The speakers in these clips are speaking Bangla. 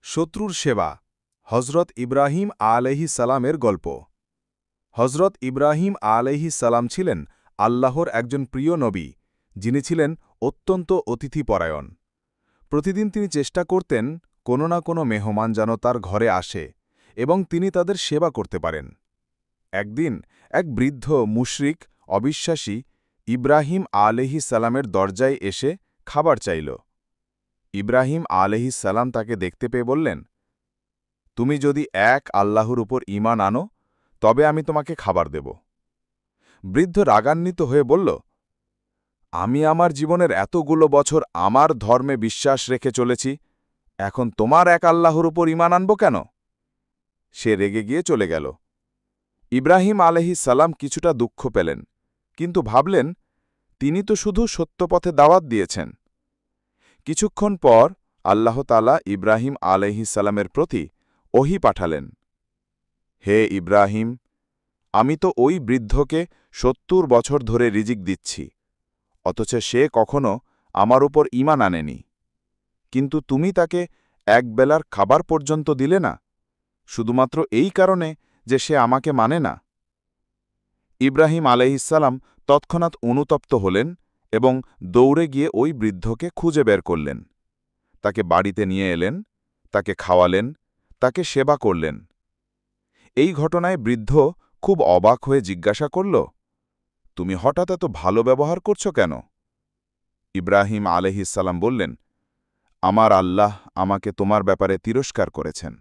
শত্রুর সেবা হজরত ইব্রাহিম আলাইহিস সালামের গল্প হজরত ইব্রাহিম আলাইহিস সালাম ছিলেন আল্লাহর একজন প্রিয় নবী, যিনি ছিলেন অত্যন্ত অতিথিপরায়ণ। প্রতিদিন তিনি চেষ্টা করতেন কোনো না কোনো মেহমান যেন তার ঘরে আসে এবং তিনি তাদের সেবা করতে পারেন। একদিন এক বৃদ্ধ মুশরিক অবিশ্বাসী ইব্রাহিম আলাইহিস সালামের দরজায় এসে খাবার চাইল। ইব্রাহিম আলাইহিস সালাম তাকে দেখতে পেয়ে বললেন, তুমি যদি এক আল্লাহর উপর ঈমান আনো তবে আমি তোমাকে খাবার দেব। বৃদ্ধ রাগান্বিত হয়ে বলল, আমি আমার জীবনের এতগুলো বছর আমার ধর্মে বিশ্বাস রেখে চলেছি, এখন তোমার এক আল্লাহর উপর ঈমান আনব কেন? সে রেগে গিয়ে চলে গেল। ইব্রাহিম আলাইহিস সালাম কিছুটা দুঃখ পেলেন, কিন্তু ভাবলেন তিনি তো শুধু সত্যপথে দাওয়াত দিয়েছেন। কিছুক্ষণ পর আল্লাহ তাআলা ইব্রাহিম আলাইহিস সালামের প্রতি ওহী পাঠালেন, হে ইব্রাহিম, আমি তো ওই বৃদ্ধকে ৭০ বছর ধরে রিজিক দিচ্ছি, অথচ সে কখনো আমার উপর ঈমান আনেনি, কিন্তু তুমি তাকে এক বেলার খাবার পর্যন্ত দিলে না, শুধুমাত্র এই কারণে যে সে আমাকে মানে না। ইব্রাহিম আলাইহিস সালাম তৎক্ষণাৎ অনুতপ্ত হলেন এবং দৌড়ে গিয়ে ওই বৃদ্ধকে খুঁজে বের করলেন। তাকে বাড়িতে নিয়ে এলেন, তাকে খাওয়ালেন, তাকে সেবা করলেন। এই ঘটনায় বৃদ্ধ খুব অবাক হয়ে জিজ্ঞাসা করল, তুমি হঠাৎ এত ভালো ব্যবহার করছ কেন? ইব্রাহিম আলাইহিস সালাম বললেন, আমার আল্লাহ আমাকে তোমার ব্যাপারে তিরস্কার করেছেন।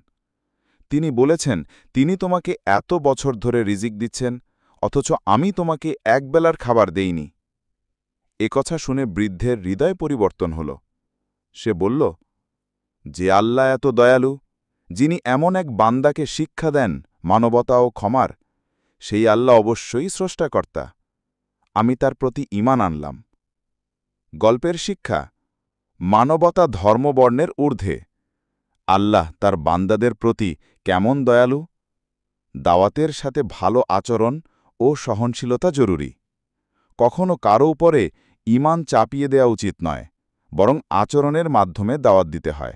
তিনি বলেছেন তিনি তোমাকে এত বছর ধরে রিজিক দিচ্ছেন, অথচ আমি তোমাকে একবেলার খাবার দেইনি। কথা শুনে বৃদ্ধের হৃদয় পরিবর্তন হল। সে বলল, যে আল্লাহ এত দয়ালু, যিনি এমন এক বান্দাকে শিক্ষা দেন মানবতা ও ক্ষমার, সেই আল্লাহ অবশ্যই স্রষ্টাকর্তা। আমি তার প্রতি ঈমান আনলাম। গল্পের শিক্ষা, মানবতা ধর্মবর্ণের ঊর্ধ্বে। আল্লাহ তার বান্দাদের প্রতি কেমন দয়ালু। দাওয়াতের সাথে ভালো আচরণ ও সহনশীলতা জরুরি। কখনো কারো উপরে ঈমান চাপিয়ে দেওয়া উচিত নয়, বরং আচরণের মাধ্যমে দাওয়াত দিতে হয়।